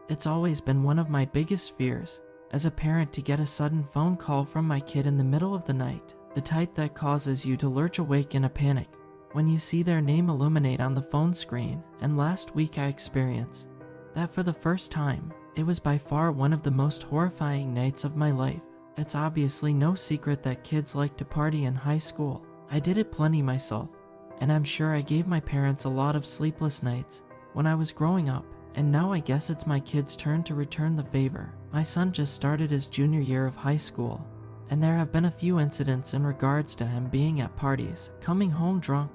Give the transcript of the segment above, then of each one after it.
It's always been one of my biggest fears as a parent to get a sudden phone call from my kid in the middle of the night, the type that causes you to lurch awake in a panic when you see their name illuminate on the phone screen. And last week I experienced that for the first time. It was by far one of the most horrifying nights of my life. It's obviously no secret that kids like to party in high school. I did it plenty myself, and I'm sure I gave my parents a lot of sleepless nights when I was growing up, and now I guess it's my kid's turn to return the favor. My son just started his junior year of high school, and there have been a few incidents in regards to him being at parties, coming home drunk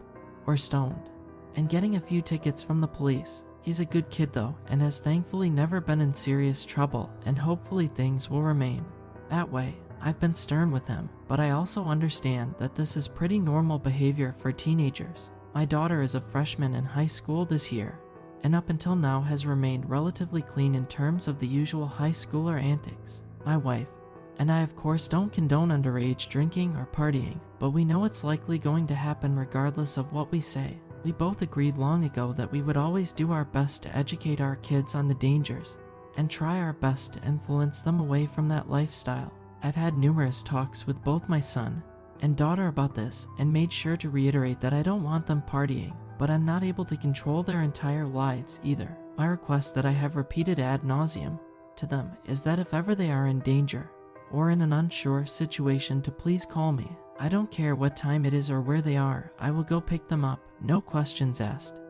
or stoned, and getting a few tickets from the police. He's a good kid though, and has thankfully never been in serious trouble, and hopefully things will remain that way. I've been stern with him, but I also understand that this is pretty normal behavior for teenagers. My daughter is a freshman in high school this year, and up until now has remained relatively clean in terms of the usual high schooler antics. My wife and I of course don't condone underage drinking or partying, but we know it's likely going to happen regardless of what we say. We both agreed long ago that we would always do our best to educate our kids on the dangers and try our best to influence them away from that lifestyle. I've had numerous talks with both my son and daughter about this and made sure to reiterate that I don't want them partying, but I'm not able to control their entire lives either. My request that I have repeated ad nauseum to them is that if ever they are in danger or in an unsure situation to please call me. I don't care what time it is or where they are, I will go pick them up, no questions asked,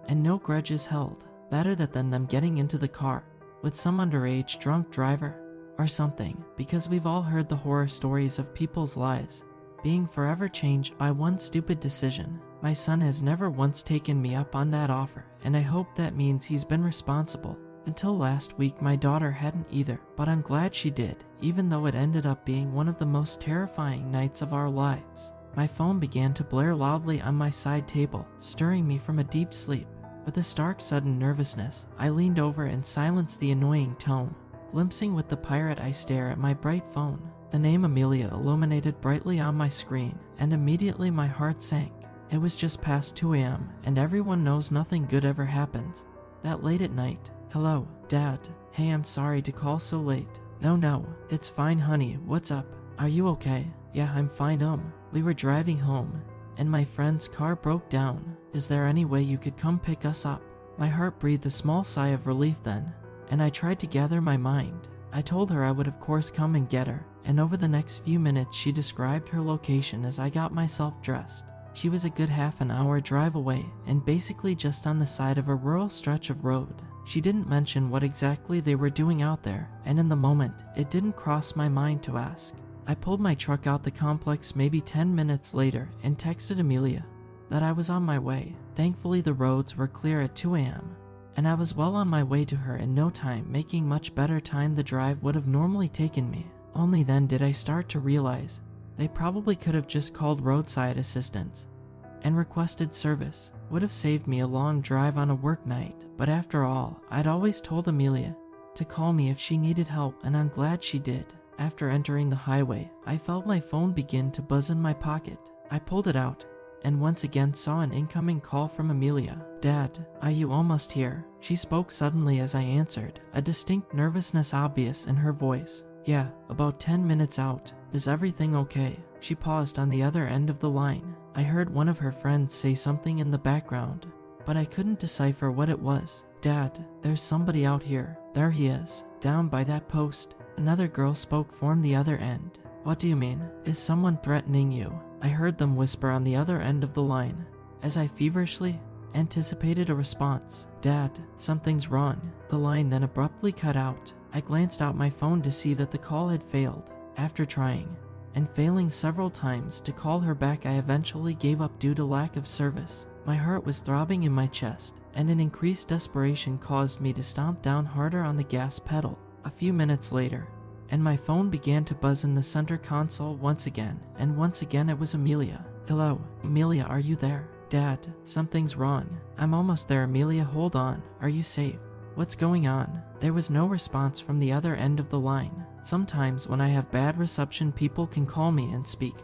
and no grudges held. Better that than them getting into the car with some underage drunk driver or something, because we've all heard the horror stories of people's lives being forever changed by one stupid decision. My son has never once taken me up on that offer, and I hope that means he's been responsible. Until last week my daughter hadn't either, but I'm glad she did, even though it ended up being one of the most terrifying nights of our lives. My phone began to blare loudly on my side table, stirring me from a deep sleep. With a stark sudden nervousness, I leaned over and silenced the annoying tone. Glimpsing with the pirate eye stare at my bright phone. The name Amelia illuminated brightly on my screen, and immediately my heart sank. It was just past 2 a.m., and everyone knows nothing good ever happens that late at night. Hello, Dad. Hey, I'm sorry to call so late. No, it's fine honey, what's up? Are you okay? Yeah, I'm fine. We were driving home, and my friend's car broke down. Is there any way you could come pick us up? My heart breathed a small sigh of relief then, and I tried to gather my mind. I told her I would of course come and get her, and over the next few minutes she described her location as I got myself dressed. She was a good half an hour drive away, and basically just on the side of a rural stretch of road. She didn't mention what exactly they were doing out there, and in the moment, it didn't cross my mind to ask. I pulled my truck out the complex maybe 10 minutes later and texted Amelia that I was on my way. Thankfully the roads were clear at 2 a.m. and I was well on my way to her in no time, making much better time the drive would have normally taken me. Only then did I start to realize they probably could have just called roadside assistance and requested service. Would have saved me a long drive on a work night, but after all, I'd always told Amelia to call me if she needed help, and I'm glad she did. After entering the highway, I felt my phone begin to buzz in my pocket. I pulled it out, and once again saw an incoming call from Amelia. Dad, are you almost here? She spoke suddenly as I answered, a distinct nervousness obvious in her voice. Yeah, about 10 minutes out. Is everything okay? She paused on the other end of the line. I heard one of her friends say something in the background, but I couldn't decipher what it was. Dad, there's somebody out here. There he is, down by that post. Another girl spoke from the other end. What do you mean? Is someone threatening you? I heard them whisper on the other end of the line, as I feverishly anticipated a response. Dad, something's wrong. The line then abruptly cut out. I glanced out my phone to see that the call had failed. After trying and failing several times to call her back, I eventually gave up due to lack of service. My heart was throbbing in my chest, and an increased desperation caused me to stomp down harder on the gas pedal. A few minutes later, and my phone began to buzz in the center console once again, and once again it was Amelia. Hello, Amelia, are you there? Dad, something's wrong. I'm almost there, Amelia, hold on. Are you safe? What's going on? There was no response from the other end of the line. Sometimes when I have bad reception, people can call me and speak,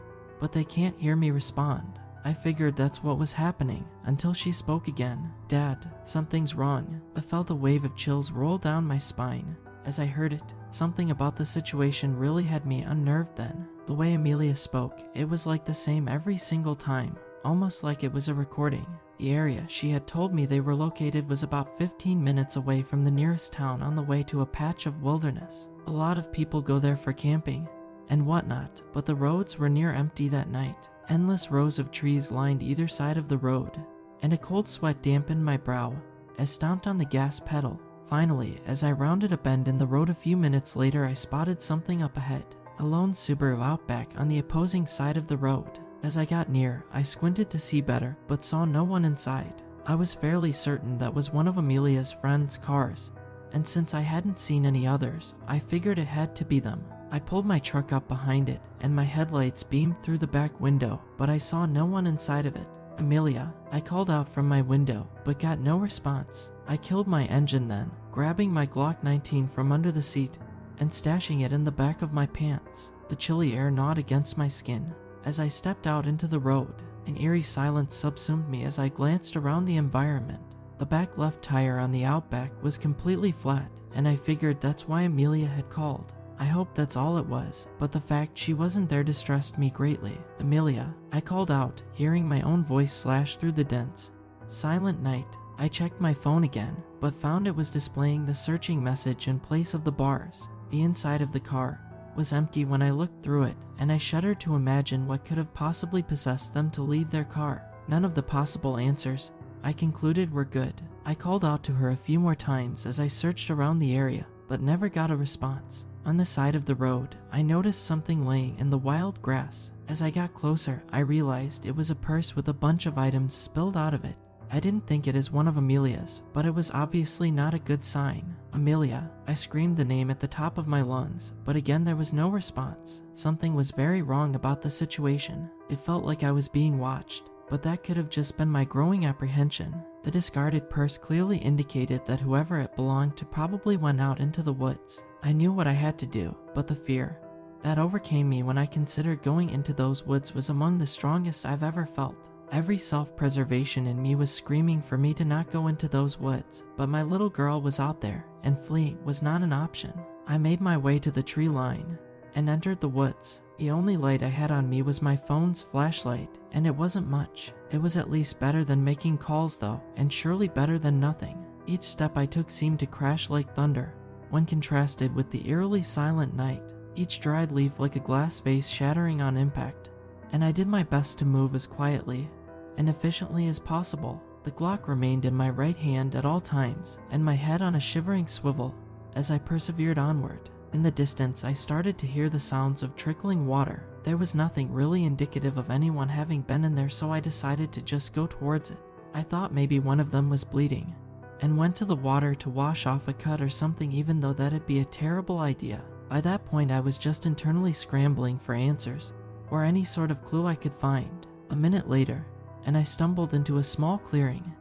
but they can't hear me respond. I figured that's what was happening until she spoke again. "Dad, something's wrong." I felt a wave of chills roll down my spine as I heard it. Something about the situation really had me unnerved then. The way Amelia spoke, it was like the same every single time, almost like it was a recording. The area she had told me they were located was about 15 minutes away from the nearest town on the way to a patch of wilderness. A lot of people go there for camping and whatnot, but the roads were near empty that night. Endless rows of trees lined either side of the road, and a cold sweat dampened my brow as I stomped on the gas pedal. Finally, as I rounded a bend in the road a few minutes later, I spotted something up ahead, a lone Subaru Outback on the opposing side of the road. As I got near, I squinted to see better, but saw no one inside. I was fairly certain that was one of Amelia's friends' cars, and since I hadn't seen any others, I figured it had to be them. I pulled my truck up behind it, and my headlights beamed through the back window, but I saw no one inside of it. "Amelia," I called out from my window, but got no response. I killed my engine then, grabbing my Glock 19 from under the seat and stashing it in the back of my pants. The chilly air gnawed against my skin as I stepped out into the road. An eerie silence subsumed me as I glanced around the environment. The back left tire on the Outback was completely flat, and I figured that's why Amelia had called. I hoped that's all it was, but the fact she wasn't there distressed me greatly. "Amelia," I called out, hearing my own voice slash through the dense, silent night. I checked my phone again, but found it was displaying the searching message in place of the bars. The inside of the car was empty when I looked through it, and I shuddered to imagine what could have possibly possessed them to leave their car. None of the possible answers, I concluded, were good. I called out to her a few more times as I searched around the area, but never got a response. On the side of the road, I noticed something laying in the wild grass. As I got closer, I realized it was a purse with a bunch of items spilled out of it. I didn't think it as one of Amelia's, but it was obviously not a good sign. "Amelia," I screamed the name at the top of my lungs, but again there was no response. Something was very wrong about the situation. It felt like I was being watched, but that could have just been my growing apprehension. The discarded purse clearly indicated that whoever it belonged to probably went out into the woods. I knew what I had to do, but the fear that overcame me when I considered going into those woods was among the strongest I've ever felt. Every self-preservation in me was screaming for me to not go into those woods, but my little girl was out there, and fleeing was not an option. I made my way to the tree line and entered the woods. The only light I had on me was my phone's flashlight, and it wasn't much. It was at least better than making calls though, and surely better than nothing. Each step I took seemed to crash like thunder when contrasted with the eerily silent night, each dried leaf like a glass vase shattering on impact, and I did my best to move as quietly and efficiently as possible. The Glock remained in my right hand at all times, and my head on a shivering swivel as I persevered onward. In the distance, I started to hear the sounds of trickling water. There was nothing really indicative of anyone having been in there, so I decided to just go towards it. I thought maybe one of them was bleeding, and went to the water to wash off a cut or something, even though that'd be a terrible idea. By that point, I was just internally scrambling for answers, or any sort of clue I could find. A minute later, and I stumbled into a small clearing,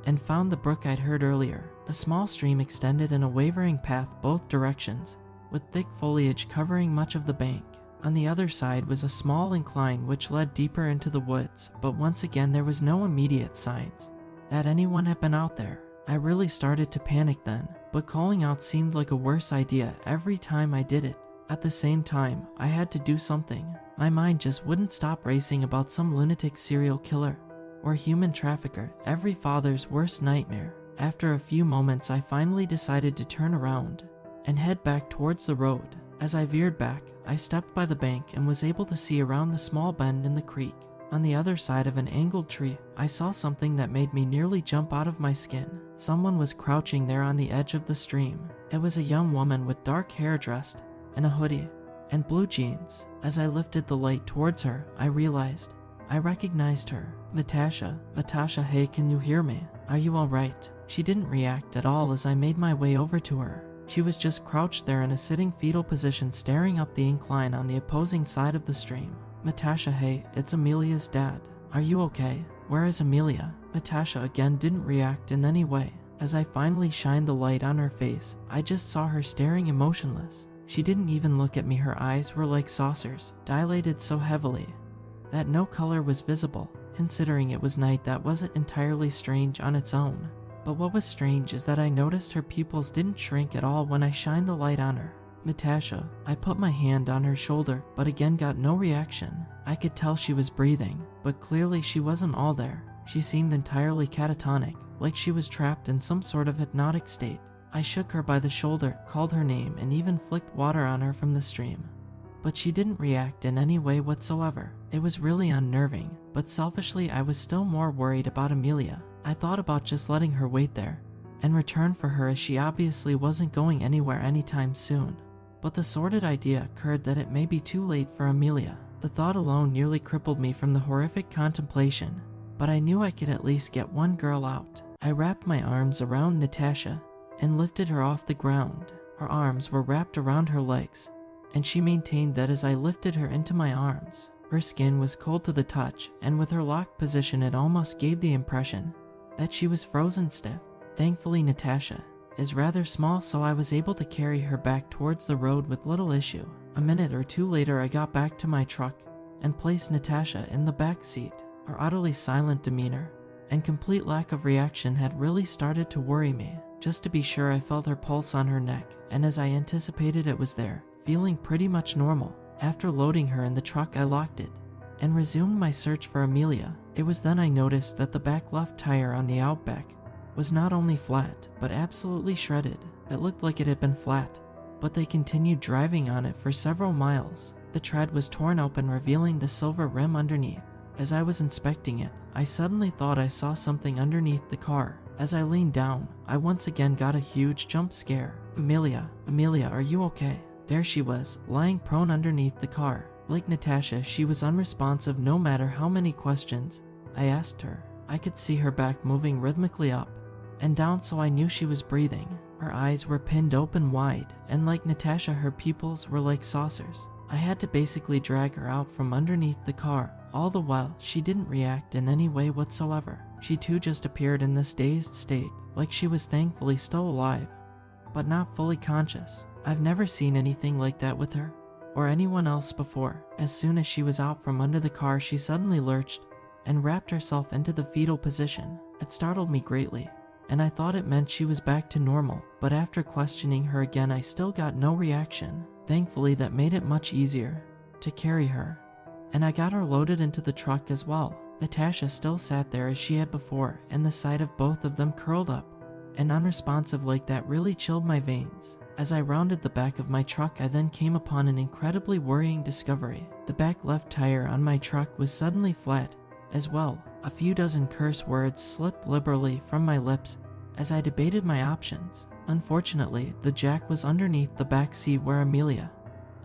and found the brook I'd heard earlier. The small stream extended in a wavering path both directions, with thick foliage covering much of the bank. On the other side was a small incline which led deeper into the woods, but once again there was no immediate signs that anyone had been out there. I really started to panic then, but calling out seemed like a worse idea every time I did it. At the same time, I had to do something. My mind just wouldn't stop racing about some lunatic serial killer or human trafficker, every father's worst nightmare. After a few moments, I finally decided to turn around and head back towards the road. As I veered back, I stepped by the bank and was able to see around the small bend in the creek. On the other side of an angled tree, I saw something that made me nearly jump out of my skin. Someone was crouching there on the edge of the stream. It was a young woman with dark hair, dressed in a hoodie and blue jeans. As I lifted the light towards her, I realized I recognized her. Natasha, hey, can you hear me? Are you alright? She didn't react at all as I made my way over to her. She was just crouched there in a sitting fetal position, staring up the incline on the opposing side of the stream. Natasha, hey, it's Amelia's dad. Are you okay? Where is Amelia? Natasha again didn't react in any way. As I finally shined the light on her face, I just saw her staring emotionless. She didn't even look at me. Her eyes were like saucers, dilated so heavily that no color was visible. Considering it was night, that wasn't entirely strange on its own. But what was strange is that I noticed her pupils didn't shrink at all when I shined the light on her. Natasha. I put my hand on her shoulder, but again got no reaction. I could tell she was breathing, but clearly she wasn't all there. She seemed entirely catatonic, like she was trapped in some sort of hypnotic state. I shook her by the shoulder, called her name, and even flicked water on her from the stream. But she didn't react in any way whatsoever. It was really unnerving, but selfishly I was still more worried about Amelia. I thought about just letting her wait there and return for her, as she obviously wasn't going anywhere anytime soon. But the sordid idea occurred that it may be too late for Amelia. The thought alone nearly crippled me from the horrific contemplation, but I knew I could at least get one girl out. I wrapped my arms around Natasha and lifted her off the ground. Her arms were wrapped around her legs, and she maintained that as I lifted her into my arms. Her skin was cold to the touch, and with her locked position it almost gave the impression that she was frozen stiff. Thankfully, Natasha is rather small, so I was able to carry her back towards the road with little issue. A minute or two later I got back to my truck and placed Natasha in the back seat. Her utterly silent demeanor and complete lack of reaction had really started to worry me. Just to be sure, I felt her pulse on her neck, and as I anticipated, it was there, feeling pretty much normal. After loading her in the truck, I locked it and resumed my search for Amelia. It was then I noticed that the back left tire on the Outback was not only flat, but absolutely shredded. It looked like it had been flat, but they continued driving on it for several miles. The tread was torn open, revealing the silver rim underneath. As I was inspecting it, I suddenly thought I saw something underneath the car. As I leaned down, I once again got a huge jump scare. Amelia, are you okay? There she was, lying prone underneath the car. Like Natasha, she was unresponsive no matter how many questions I asked her. I could see her back moving rhythmically up and down, so I knew she was breathing. Her eyes were pinned open wide, and like Natasha, her pupils were like saucers. I had to basically drag her out from underneath the car. All the while, she didn't react in any way whatsoever. She too just appeared in this dazed state, like she was thankfully still alive, but not fully conscious. I've never seen anything like that with her or anyone else before. As soon as she was out from under the car, she suddenly lurched and wrapped herself into the fetal position. It startled me greatly, and I thought it meant she was back to normal, but after questioning her again, I still got no reaction. Thankfully, that made it much easier to carry her, and I got her loaded into the truck as well. Natasha still sat there as she had before, and the sight of both of them curled up and unresponsive like that really chilled my veins. As I rounded the back of my truck, I then came upon an incredibly worrying discovery. The back left tire on my truck was suddenly flat as well. A few dozen curse words slipped liberally from my lips as I debated my options. Unfortunately, the jack was underneath the back seat where Amelia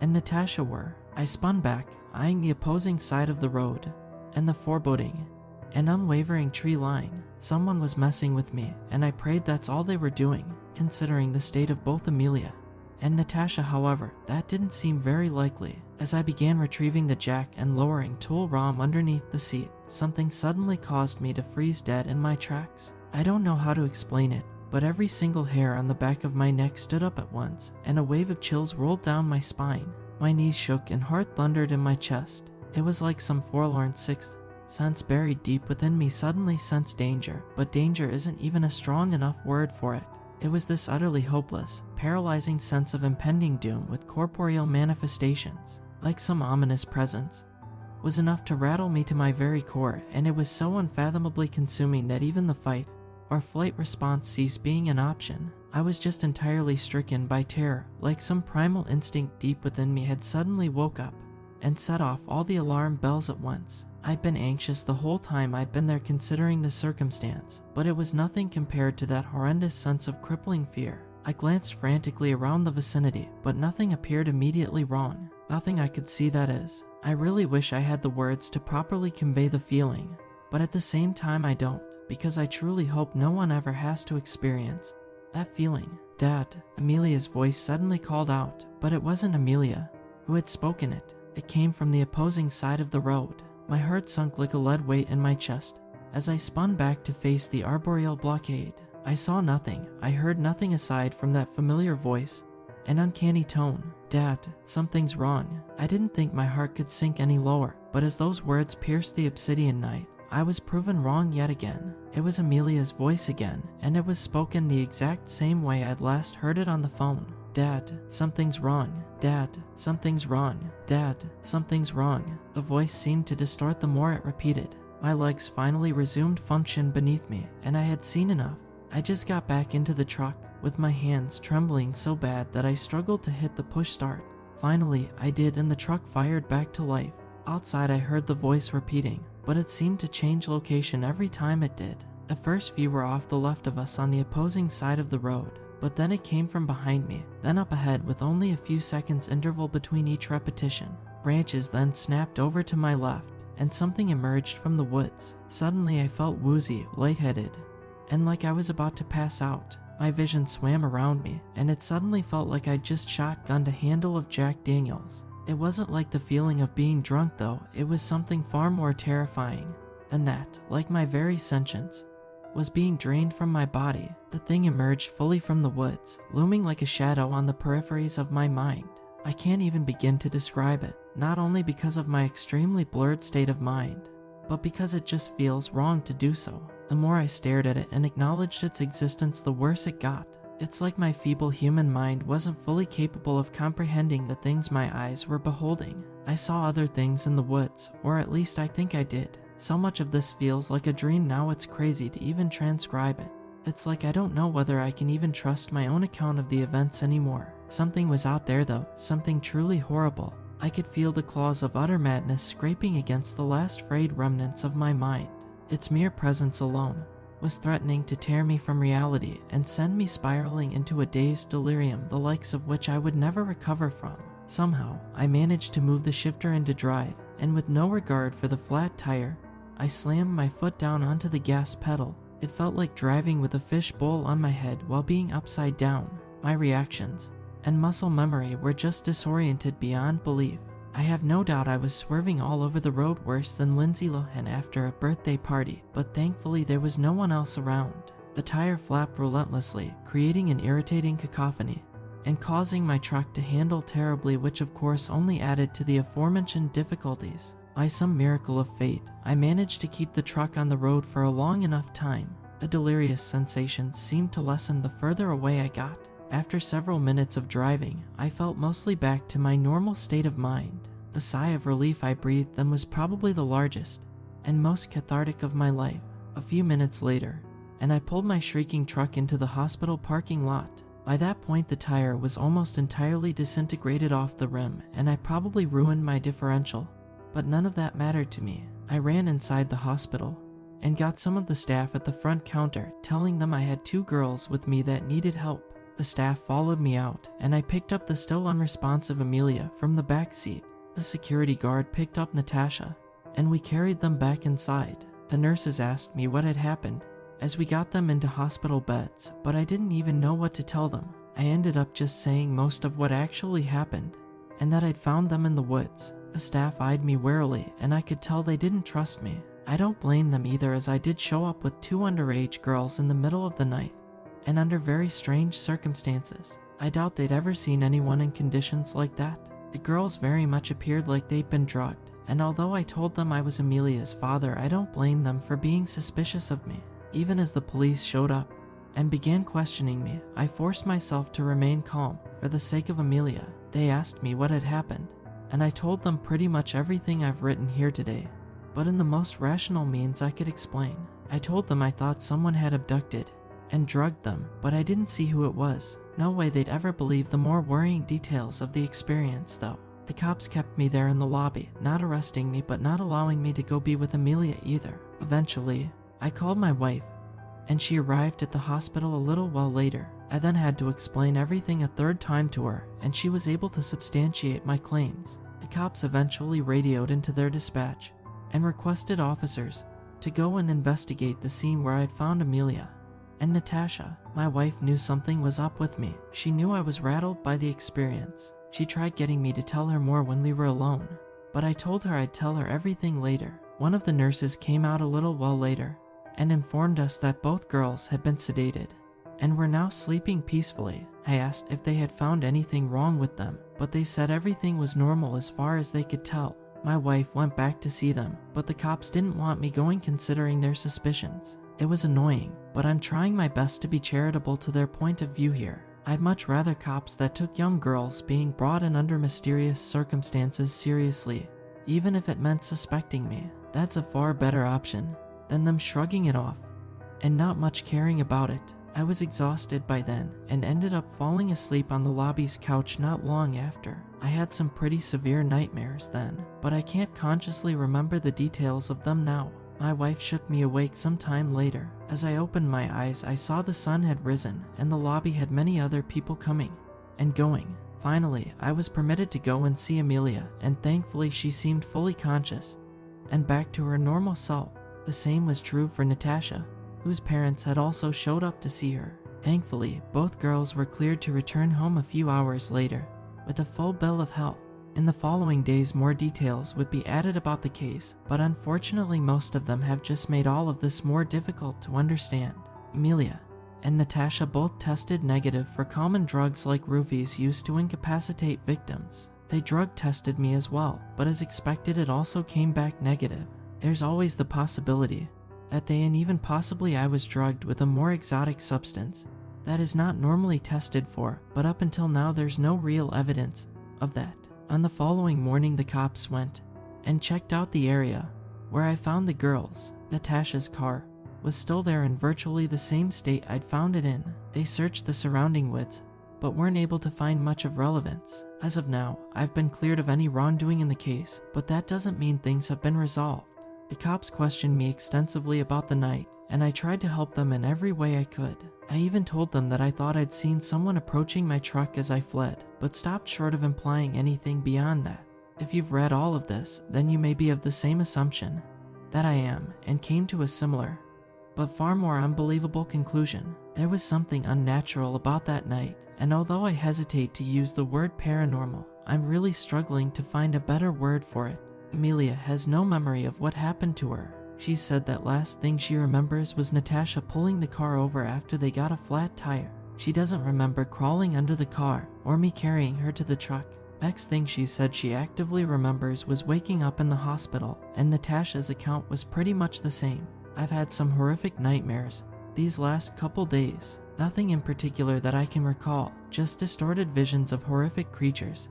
and Natasha were. I spun back, eyeing the opposing side of the road and the foreboding and unwavering tree line. Someone was messing with me, and I prayed that's all they were doing. Considering the state of both Amelia and Natasha, however, that didn't seem very likely. As I began retrieving the jack and lowering tool ROM underneath the seat, something suddenly caused me to freeze dead in my tracks. I don't know how to explain it, but every single hair on the back of my neck stood up at once, and a wave of chills rolled down my spine. My knees shook and heart thundered in my chest. It was like some forlorn sixth sense buried deep within me suddenly sensed danger, but danger isn't even a strong enough word for it. It was this utterly hopeless, paralyzing sense of impending doom with corporeal manifestations, like some ominous presence, was enough to rattle me to my very core, and it was so unfathomably consuming that even the fight or flight response ceased being an option. I was just entirely stricken by terror, like some primal instinct deep within me had suddenly woke up and set off all the alarm bells at once. I'd been anxious the whole time I'd been there, considering the circumstance, but it was nothing compared to that horrendous sense of crippling fear. I glanced frantically around the vicinity, but nothing appeared immediately wrong. Nothing I could see, that is. I really wish I had the words to properly convey the feeling, but at the same time I don't, because I truly hope no one ever has to experience that feeling. "Dad," Amelia's voice suddenly called out, but it wasn't Amelia who had spoken it. It came from the opposing side of the road. My heart sunk like a lead weight in my chest as I spun back to face the arboreal blockade. I saw nothing, I heard nothing aside from that familiar voice and uncanny tone. "Dad, something's wrong." I didn't think my heart could sink any lower, but as those words pierced the obsidian night, I was proven wrong yet again. It was Amelia's voice again, and it was spoken the exact same way I'd last heard it on the phone. Dad, something's wrong. Dad, something's wrong. Dad, something's wrong. The voice seemed to distort the more it repeated. My legs finally resumed function beneath me, and I had seen enough. I just got back into the truck, with my hands trembling so bad that I struggled to hit the push start. Finally, I did, and the truck fired back to life. Outside, I heard the voice repeating, but it seemed to change location every time it did. The first few were off the left of us on the opposing side of the road, but then it came from behind me, then up ahead with only a few seconds interval between each repetition. Branches then snapped over to my left, and something emerged from the woods. Suddenly I felt woozy, lightheaded, and like I was about to pass out. My vision swam around me, and it suddenly felt like I'd just shotgunned a handle of Jack Daniels. It wasn't like the feeling of being drunk though, it was something far more terrifying than that. Like my very sentience was being drained from my body. The thing emerged fully from the woods, looming like a shadow on the peripheries of my mind. I can't even begin to describe it, not only because of my extremely blurred state of mind, but because it just feels wrong to do so. The more I stared at it and acknowledged its existence, the worse it got. It's like my feeble human mind wasn't fully capable of comprehending the things my eyes were beholding. I saw other things in the woods, or at least I think I did. So much of this feels like a dream now it's crazy to even transcribe it. It's like I don't know whether I can even trust my own account of the events anymore. Something was out there though, something truly horrible. I could feel the claws of utter madness scraping against the last frayed remnants of my mind. Its mere presence alone was threatening to tear me from reality and send me spiraling into a dazed delirium the likes of which I would never recover from. Somehow, I managed to move the shifter into drive, and with no regard for the flat tire, I slammed my foot down onto the gas pedal. It felt like driving with a fish bowl on my head while being upside down. My reactions and muscle memory were just disoriented beyond belief. I have no doubt I was swerving all over the road worse than Lindsay Lohan after a birthday party, but thankfully there was no one else around. The tire flapped relentlessly, creating an irritating cacophony, and causing my truck to handle terribly, which of course only added to the aforementioned difficulties. By some miracle of fate, I managed to keep the truck on the road for a long enough time. The delirious sensations seemed to lessen the further away I got. After several minutes of driving, I felt mostly back to my normal state of mind. The sigh of relief I breathed then was probably the largest and most cathartic of my life. A few minutes later, and I pulled my shrieking truck into the hospital parking lot. By that point, the tire was almost entirely disintegrated off the rim, and I probably ruined my differential. But none of that mattered to me. I ran inside the hospital and got some of the staff at the front counter, telling them I had 2 girls with me that needed help. The staff followed me out, and I picked up the still unresponsive Amelia from the back seat. The security guard picked up Natasha, and we carried them back inside. The nurses asked me what had happened as we got them into hospital beds, but I didn't even know what to tell them. I ended up just saying most of what actually happened, and that I'd found them in the woods. The staff eyed me warily, and I could tell they didn't trust me. I don't blame them either, as I did show up with 2 underage girls in the middle of the night, and under very strange circumstances. I doubt they'd ever seen anyone in conditions like that. The girls very much appeared like they'd been drugged, and although I told them I was Amelia's father, I don't blame them for being suspicious of me. Even as the police showed up and began questioning me, I forced myself to remain calm for the sake of Amelia. They asked me what had happened, and I told them pretty much everything I've written here today, but in the most rational means I could explain. I told them I thought someone had abducted and drugged them, but I didn't see who it was. No way they'd ever believe the more worrying details of the experience though. The cops kept me there in the lobby, not arresting me but not allowing me to go be with Amelia either. Eventually, I called my wife, and she arrived at the hospital a little while later. I then had to explain everything a 3rd time to her, and she was able to substantiate my claims. The cops eventually radioed into their dispatch and requested officers to go and investigate the scene where I'd found Amelia and Natasha. My wife knew something was up with me. She knew I was rattled by the experience. She tried getting me to tell her more when we were alone, but I told her I'd tell her everything later. One of the nurses came out a little while later and informed us that both girls had been sedated and were now sleeping peacefully. I asked if they had found anything wrong with them, but they said everything was normal as far as they could tell. My wife went back to see them, but the cops didn't want me going considering their suspicions. It was annoying, but I'm trying my best to be charitable to their point of view here. I'd much rather cops that took young girls being brought in under mysterious circumstances seriously, even if it meant suspecting me. That's a far better option than them shrugging it off and not much caring about it. I was exhausted by then and ended up falling asleep on the lobby's couch not long after. I had some pretty severe nightmares then, but I can't consciously remember the details of them now. My wife shook me awake some time later. As I opened my eyes, I saw the sun had risen and the lobby had many other people coming and going. Finally, I was permitted to go and see Amelia, and thankfully she seemed fully conscious and back to her normal self. The same was true for Natasha, whose parents had also showed up to see her. Thankfully, both girls were cleared to return home a few hours later with a full bill of health. In the following days, more details would be added about the case, but unfortunately most of them have just made all of this more difficult to understand. Amelia and Natasha both tested negative for common drugs like roofies used to incapacitate victims. They drug tested me as well, but as expected it also came back negative. There's always the possibility that they and even possibly I was drugged with a more exotic substance that is not normally tested for, but up until now there's no real evidence of that. On the following morning, the cops went and checked out the area where I found the girls. Natasha's car was still there in virtually the same state I'd found it in. They searched the surrounding woods, but weren't able to find much of relevance. As of now, I've been cleared of any wrongdoing in the case, but that doesn't mean things have been resolved. The cops questioned me extensively about the night, and I tried to help them in every way I could. I even told them that I thought I'd seen someone approaching my truck as I fled, but stopped short of implying anything beyond that. If you've read all of this, then you may be of the same assumption that I am, and came to a similar, but far more unbelievable conclusion. There was something unnatural about that night, and although I hesitate to use the word paranormal, I'm really struggling to find a better word for it. Amelia has no memory of what happened to her. She said that last thing she remembers was Natasha pulling the car over after they got a flat tire. She doesn't remember crawling under the car or me carrying her to the truck. Next thing she said she actively remembers was waking up in the hospital, and Natasha's account was pretty much the same. I've had some horrific nightmares these last couple days. Nothing in particular that I can recall, just distorted visions of horrific creatures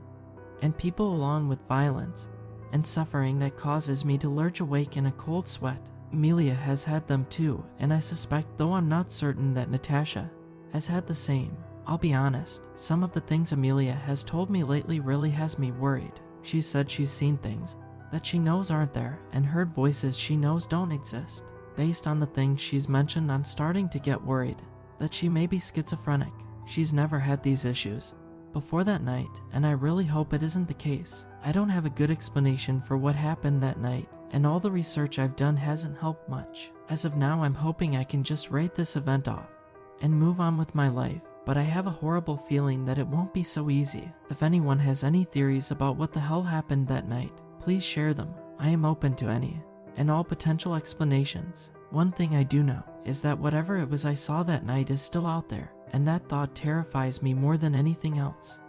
and people along with violence and suffering that causes me to lurch awake in a cold sweat. Amelia has had them too, and I suspect, though I'm not certain, that Natasha has had the same. I'll be honest, some of the things Amelia has told me lately really has me worried. She said she's seen things that she knows aren't there, and heard voices she knows don't exist. Based on the things she's mentioned, I'm starting to get worried that she may be schizophrenic. She's never had these issues before that night, and I really hope it isn't the case. I don't have a good explanation for what happened that night, and all the research I've done hasn't helped much. As of now, I'm hoping I can just write this event off and move on with my life, but I have a horrible feeling that it won't be so easy. If anyone has any theories about what the hell happened that night, please share them. I am open to any and all potential explanations. One thing I do know is that whatever it was I saw that night is still out there, and that thought terrifies me more than anything else.